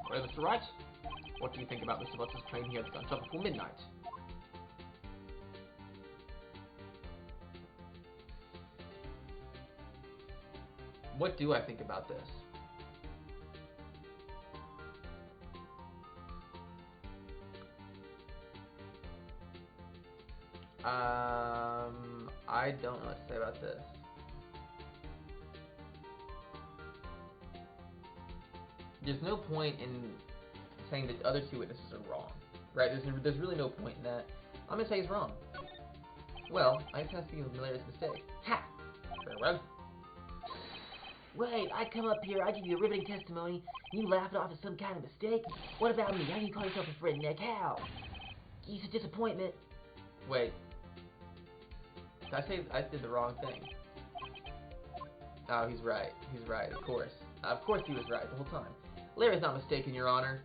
Well, Mr. Wright, what do you think about Mr. Butts' claim he heard the gunshot before midnight? What do I think about this? I don't know what to say about this. There's no point in saying that the other two witnesses are wrong, right? There's really no point in that. I'm gonna say he's wrong. Well, I just have to be a hilarious mistake. Ha! Very well. Wait, I come up here, I give you a riveting testimony, and you laugh it off as some kind of mistake? What about me? How do you call yourself a redneck? How? He's a disappointment. Wait. Did I say I did the wrong thing? Oh, he's right. He's right, of course. Of course he was right the whole time. Larry's not mistaken, Your Honor.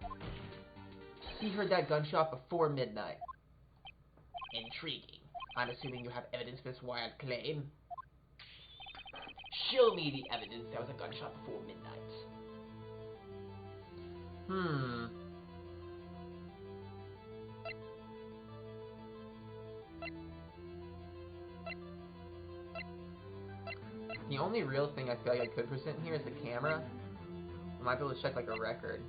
He heard that gunshot before midnight. Intriguing. I'm assuming you have evidence for this wild claim. Show me the evidence there was a gunshot before midnight. The only real thing I feel like I could present here is the camera. I might be able to check like a record.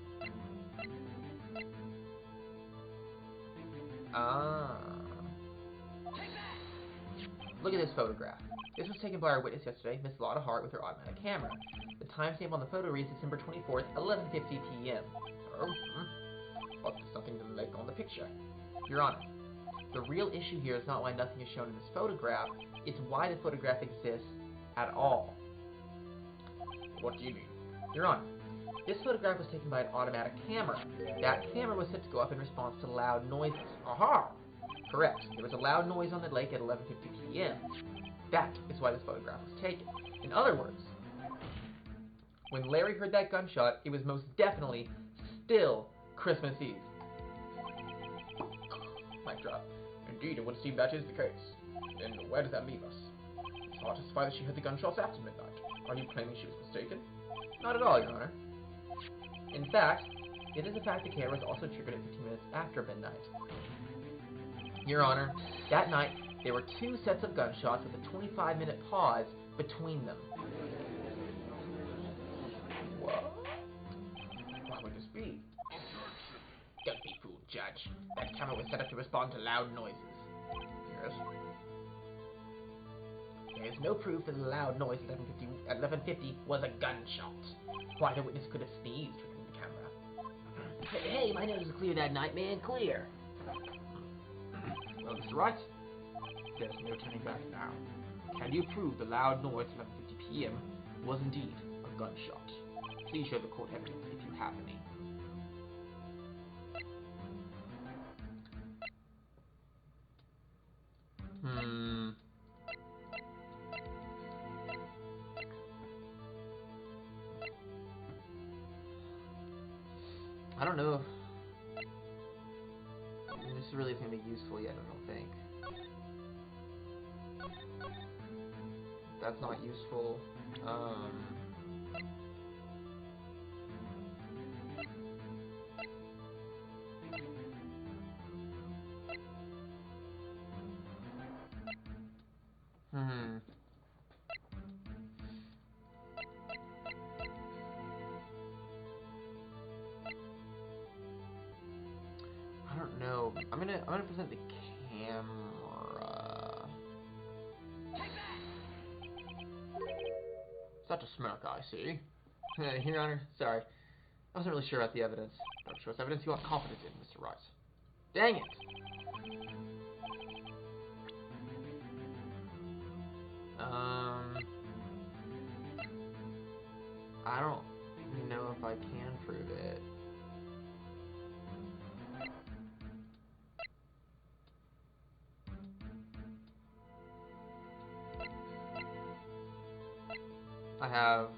Look at this photograph. This was taken by our witness yesterday, Miss Lotta Hart, with her automatic camera. The timestamp on the photo reads December 24th, 11:50 p.m. But there's nothing to like on the picture. Your Honor, the real issue here is not why nothing is shown in this photograph, it's why the photograph exists at all. What do you mean? Your Honor, this photograph was taken by an automatic camera. That camera was set to go up in response to loud noises. Aha! Correct. There was a loud noise on the lake at 11:50 p.m. That is why this photograph was taken. In other words, when Larry heard that gunshot, it was most definitely still Christmas Eve. Mic drop. Indeed, it would seem that is the case. Then where does that leave us? It's hard to testify that she heard the gunshots after midnight. Are you claiming she was mistaken? Not at all, Your Honor. In fact, it is a fact the camera was also triggered at 15 minutes after midnight. Your Honor, that night, there were 2 sets of gunshots with a 25-minute pause between them. What? Why would this be? Don't be fooled, Judge. That camera was set up to respond to loud noises. Yes. There is no proof that the loud noise at 11:50 was a gunshot. Why, the witness could have sneezed within the camera. Hey, my nose was clear that night, man, clear. Well, Mr. Wright, there's no turning back now. Can you prove the loud noise at 11:50 p.m. was indeed a gunshot? Please show the court evidence if you have any. I don't know if this really is going to be useful yet, I don't think. That's not useful. I don't know. I'm gonna present the camera. Such a smirk, I see. Your Honor, sorry. I wasn't really sure about the evidence. Don't show us evidence you aren't confident in, Mr. Wright. Dang it! I don't know if I can prove it. I have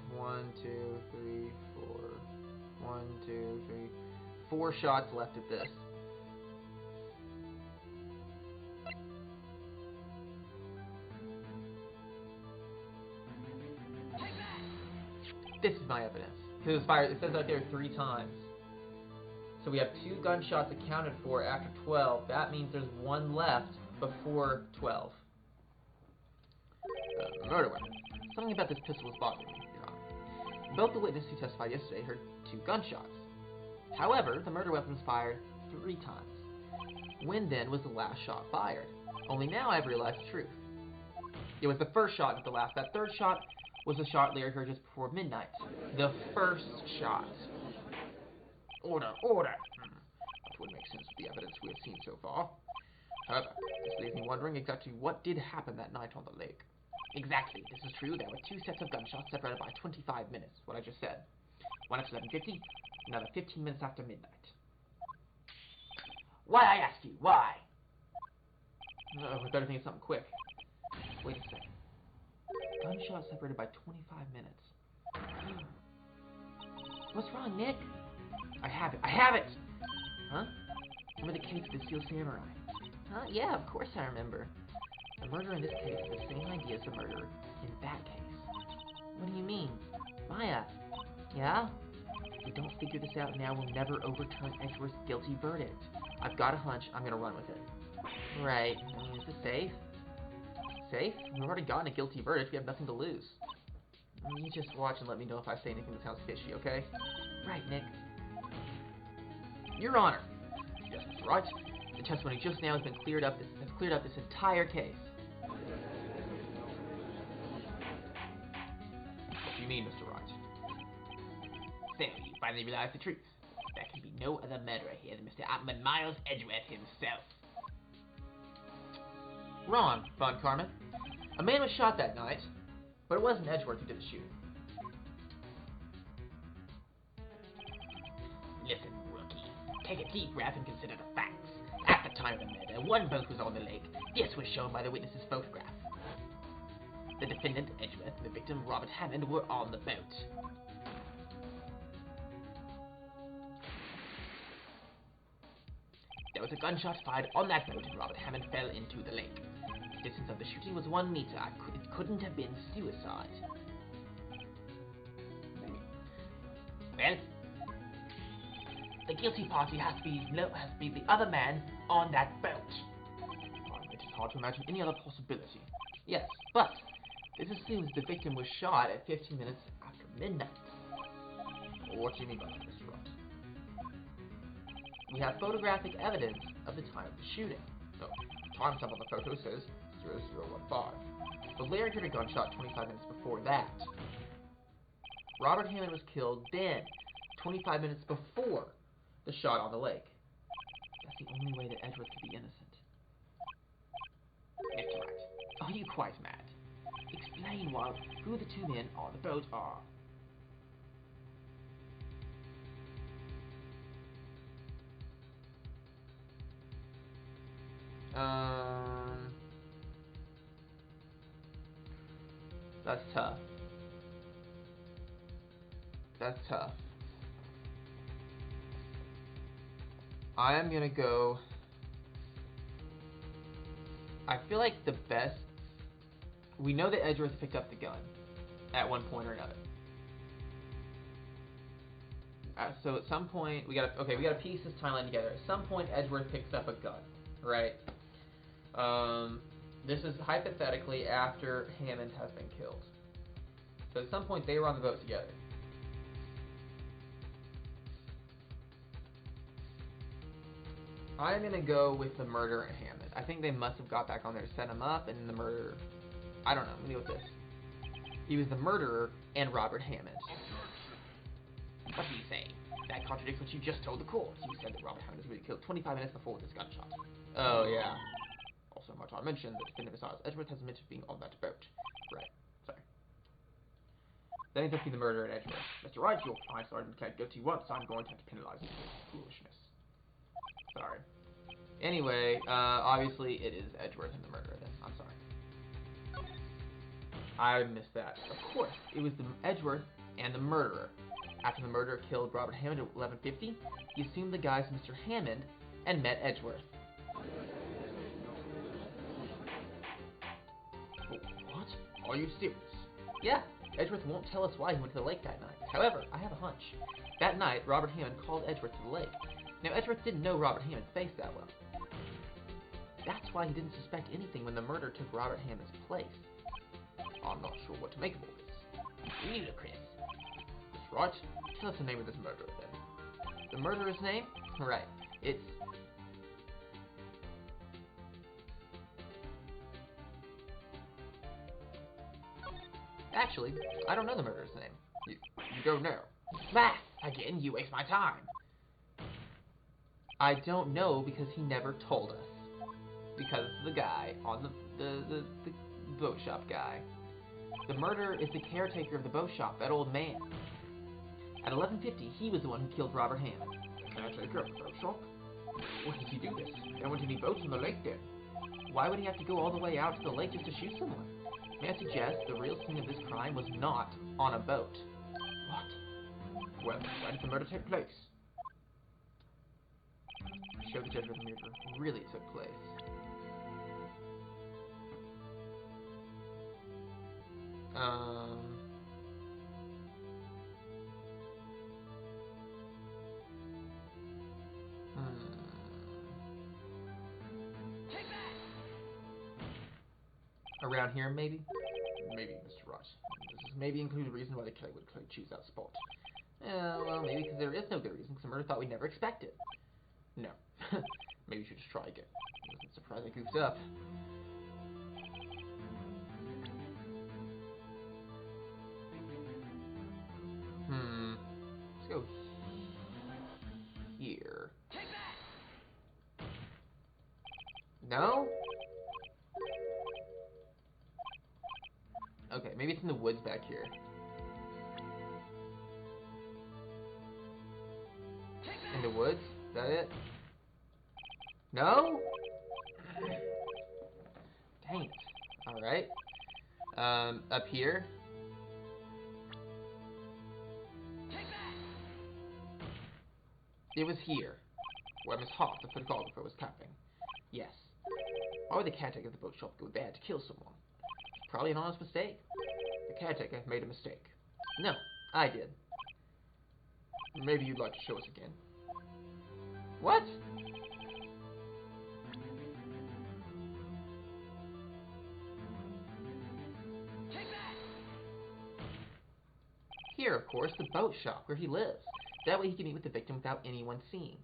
4 shots left at this. This is my evidence. Because it was fired, it says out there 3 times. So we have 2 gunshots accounted for after 12. That means there's 1 left before 12. Murder weapon. Something about this pistol was bothering me, Your Honor. Both the witnesses who testified yesterday heard 2 gunshots. However, the murder weapon was fired 3 times. When then was the last shot fired? Only now I've realized the truth. It was the first shot, not the last. That third shot was the shot Larry heard just before midnight. The first shot. Order, order! That would make sense with the evidence we have seen so far. However, this leaves me wondering exactly what did happen that night on the lake. Exactly. This is true. There were 2 sets of gunshots separated by 25 minutes. What I just said. One at 11:50, another 15 minutes after midnight. Why, I ask you? Why? We better think of something quick. Wait a second. Gunshot separated by 25 minutes. What's wrong, Nick? I have it! Huh? Remember the case of the Steel Samurai? Huh? Yeah, of course I remember. The murderer in this case is the same idea as the murderer in that case. What do you mean? Maya. Yeah? If we don't figure this out now, we'll never overturn Edgeworth's guilty verdict. I've got a hunch. I'm gonna run with it. Right. I mean, is this safe? Safe? We've already gotten a guilty verdict. We have nothing to lose. You just watch and let me know if I say anything that sounds fishy, okay? Right, Nick. Your Honor. Yes, Mr. Wright. The testimony just now has been cleared up. Has cleared up this entire case. What do you mean, Mr. Wright? So, you finally realize the truth. There can be no other murderer here than Mr. Atman Miles Edgeworth himself. Wrong, Von Carmen. A man was shot that night, but it wasn't Edgeworth who did the shooting. Listen, rookie. Take a deep breath and consider the facts. At the time of the murder, one boat was on the lake. This was shown by the witness's photograph. The defendant, Edgeworth, and the victim, Robert Hammond, were on the boat. There was a gunshot fired on that boat and Robert Hammond fell into the lake. The distance of the shooting was 1 meter. It couldn't have been suicide. Well, the guilty party has to be the other man on that boat. It is hard to imagine any other possibility. Yes, but this assumes the victim was shot at 15 minutes after midnight. What do you mean by that, Mr. Wright? We have photographic evidence of the time of the shooting. No, the timestamp on the photo says 0015. So Larry heard a gunshot 25 minutes before that. Robert Hammond was killed then, 25 minutes before the shot on the lake. That's the only way that Edgeworth could be innocent. Mr. Wright, are you quite mad? Explain who the 2 men on the boat are. That's tough. That's tough. I am gonna go... I feel like the best... We know that Edgeworth picked up the gun at one point or another. So at some point, we gotta piece this timeline together. At some point, Edgeworth picks up a gun, right? This is hypothetically after Hammond has been killed. So at some point, they were on the boat together. I'm gonna go with the murderer and Hammond. I think they must have got back on there to set him up, and the murderer... I don't know, I'm gonna go with this. He was the murderer and Robert Hammond. What do you say? That contradicts what you just told the court. You said that Robert Hammond was really killed 25 minutes before this gunshot. Oh, yeah. Also, might I mention that defendant besides Edgeworth has admitted to being on that boat. Right. Sorry. That ends up being the murderer and Edgeworth. Mr. Wright, your client started to plead guilty once, so I'm going to have to penalize you for foolishness. Sorry. Anyway, obviously it is Edgeworth and the murderer then. I'm sorry. I missed that. Of course, it was the Edgeworth and the murderer. After the murderer killed Robert Hammond at 11:50, he assumed the guise of Mr. Hammond and met Edgeworth. What? Are you serious? Yeah, Edgeworth won't tell us why he went to the lake that night. However, I have a hunch. That night, Robert Hammond called Edgeworth to the lake. Now, Edgeworth didn't know Robert Hammond's face that well. That's why he didn't suspect anything when the murderer took Robert Hammond's place. I'm not sure what to make of all this. Ludicrous. That's right. Tell us the name of this murderer, then. The murderer's name? Right. It's... Actually, I don't know the murderer's name. You don't know. Bah! Again, you waste my time. I don't know because he never told us. because the guy on the boat shop guy. The murderer is the caretaker of the boat shop, that old man. At 11:50, he was the one who killed Robert Hammond. The caretaker of the boat shop? Why does he do this? There weren't any boats on the lake then. Why would he have to go all the way out to the lake just to shoot someone? May I suggest the real scene of this crime was not on a boat. What? Well, where did the murder take place? Show the judge where the murder really took place. Around here, maybe? Maybe, Mr. Wright. This is maybe include a reason why the killer would choose that spot. Well, maybe because there is no good reason, because the murderer thought we'd never expect it. No. Maybe you should just try again. I wasn't surprised I goofed up. Let's go here. No? Okay, maybe it's in the woods back here. In the woods? Is that it? No? Dang it. Alright. Up here? It was here, Where Miss Hart, the photographer, was camping. yes. Why would the caretaker of the boat shop go there to kill someone? It's probably an honest mistake. The caretaker made a mistake. No, I did. Maybe you'd like to show us again. What? Here, of course, the boat shop where he lives. That way he can meet with the victim without anyone seeing.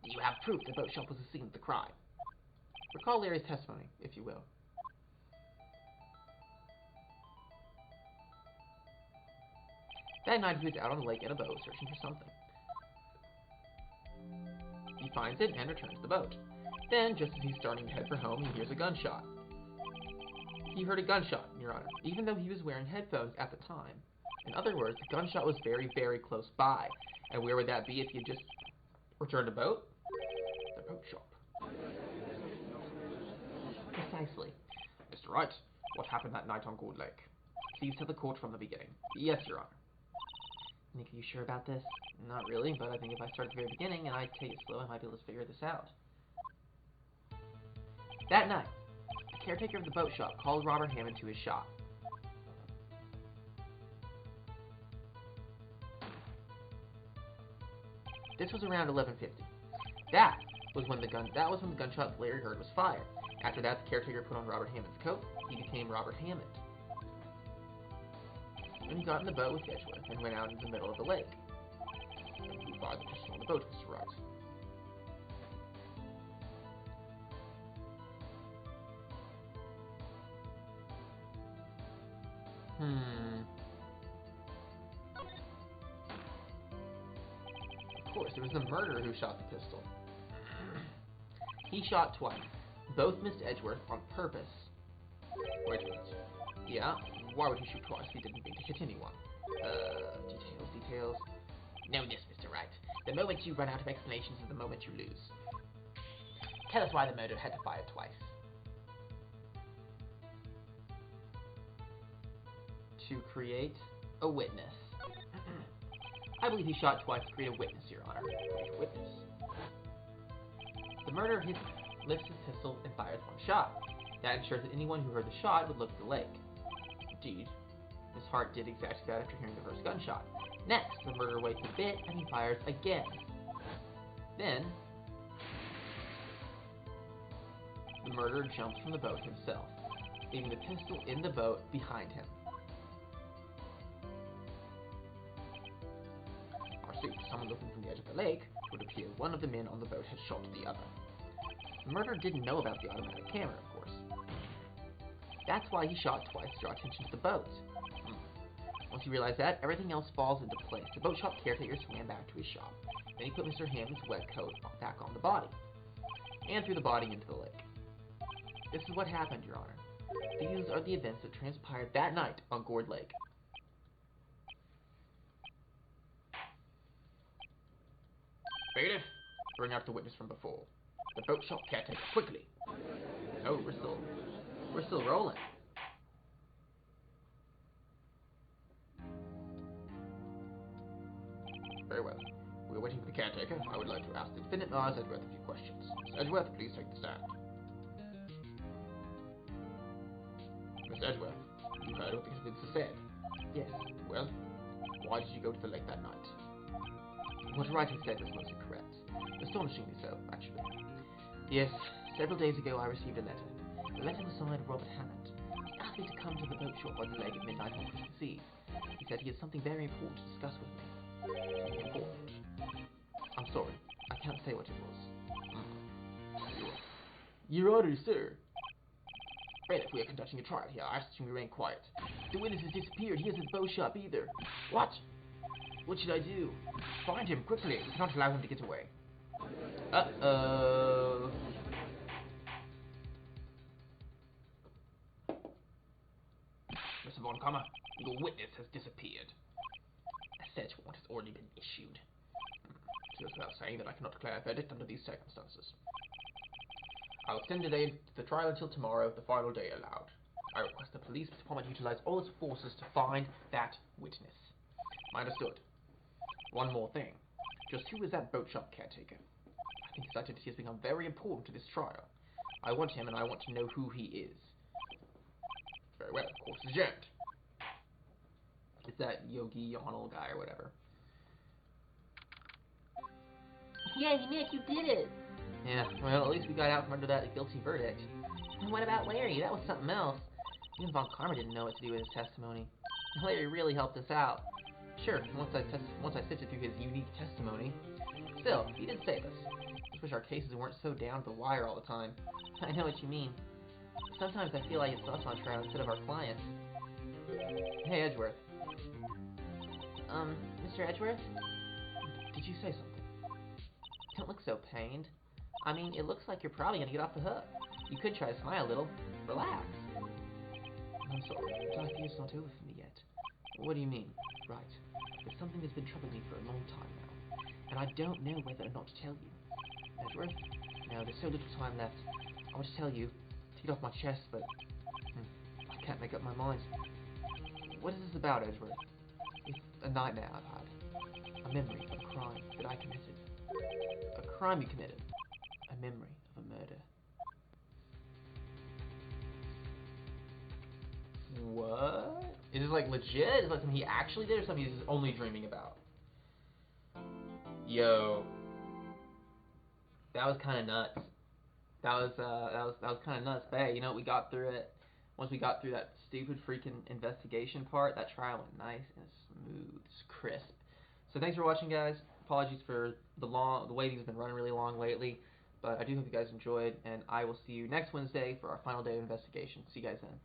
You have proof the boat shop was the scene of the crime. Recall Larry's testimony, if you will. That night he was out on the lake in a boat searching for something. He finds it and returns the boat. Then, just as he's starting to head for home, he hears a gunshot. He heard a gunshot, Your Honor, even though he was wearing headphones at the time. In other words, the gunshot was very, very close by. And where would that be if he had just returned a boat? The boat shop. Precisely. Mr. Wright, what happened that night on Gold Lake? Please tell the court from the beginning. Yes, Your Honor. Nick, are you sure about this? Not really, but I think if I start at the very beginning and I take it slow, I might be able to figure this out. That night, the caretaker of the boat shop called Robert Hammond to his shop. This was around 11:50. That was when the gunshot Larry heard was fired. After that, the caretaker put on Robert Hammond's coat. He became Robert Hammond. Then he got in the boat with Edgeworth and went out into the middle of the lake. And who fired the pistol on the boat, Mr. Wright? Of course, it was the murderer who shot the pistol. He shot twice. Both missed Edgeworth on purpose. Wait a minute. Yeah? Why would he shoot twice? He didn't mean to hit anyone. Details. Know this, Mr. Wright. The moment you run out of explanations is the moment you lose. Tell us why the murderer had to fire twice. To create a witness. I believe he shot twice to create a witness, Your Honor. A witness. The murderer lifts his pistol and fires one shot. That ensures that anyone who heard the shot would look at the lake. Indeed, Miss Hart did exactly that after hearing the first gunshot. Next, the murderer waits a bit and he fires again. Then, the murderer jumps from the boat himself, leaving the pistol in the boat behind him. I see. Someone looking from the edge of the lake, it would appear one of the men on the boat had shot the other. The murderer didn't know about the automatic camera, of course. That's why he shot twice to draw attention to the boat. Once he realized that, everything else falls into place. The boat shop caretaker swam back to his shop. Then he put Mr. Hammond's wet coat back on the body. and threw the body into the lake. This is what happened, Your Honor. These are the events that transpired that night on Gourd Lake. Bailiff, bring out the witness from before. The boat shop caretaker, quickly. Oh, we're still rolling. Very well. We're waiting for the caretaker. I would like to ask the defendant, Mrs. Edgeworth, a few questions. Miss Edgeworth, please take the stand. Miss Edgeworth, you heard what the convincer said? Yes. Well, why did you go to the lake that night? What Wright had said was mostly correct. Astonishingly so, actually. Yes, several days ago I received a letter. The letter was signed Robert Hammond. He asked me to come to the boat shop by the lake at midnight on Christmas Eve. He said he had something very important to discuss with me. Something important. I'm sorry, I can't say what it was. Your Honor, sir. Bailiff, we are conducting a trial here. I ask you to remain quiet. The witness has disappeared. He isn't at the boat shop either. What? What should I do? Find him, quickly. We cannot allow him to get away. Uh-oh. Mr. Von Kammer, your witness has disappeared. A search warrant has already been issued. It goes without saying that I cannot declare a verdict under these circumstances. I will extend the trial until tomorrow, the final day allowed. I request the police department utilize all its forces to find that witness. Understood. One more thing. Just who is that boat shop caretaker? I think his identity has become very important to this trial. I want him, and I want to know who he is. Very well, court is adjourned. It's that Yogi Yonel guy or whatever. Yay, Nick, you did it! Yeah, well, at least we got out from under that guilty verdict. And what about Larry? That was something else. Even Von Karma didn't know what to do with his testimony. Larry really helped us out. Sure, once I sifted through his unique testimony. Still, he did save us. Just wish our cases weren't so down the wire all the time. I know what you mean. Sometimes I feel like it's us on trial instead of our clients. Hey, Edgeworth. Mr. Edgeworth? Did you say something? Don't look so pained. I mean, it looks like you're probably gonna get off the hook. You could try to smile a little. Relax. I'm sorry, but I fear it's not over for me yet. What do you mean? Right. There's something that's been troubling me for a long time now, and I don't know whether or not to tell you. Edgeworth? Now, there's so little time left. I want to tell you, to get off my chest, but I can't make up my mind. What is this about, Edgeworth? It's a nightmare I've had. A memory of a crime that I committed. A crime you committed. A memory of a murder. What? Is this like legit? Is it like something he actually did or something he's only dreaming about? Yo. That was kinda nuts. That was kinda nuts. But hey, you know, we got through it. Once we got through that stupid freaking investigation part, that trial went nice and smooth, crisp. So thanks for watching, guys. Apologies for the waiting's been running really long lately, but I do hope you guys enjoyed, and I will see you next Wednesday for our final day of investigation. See you guys then.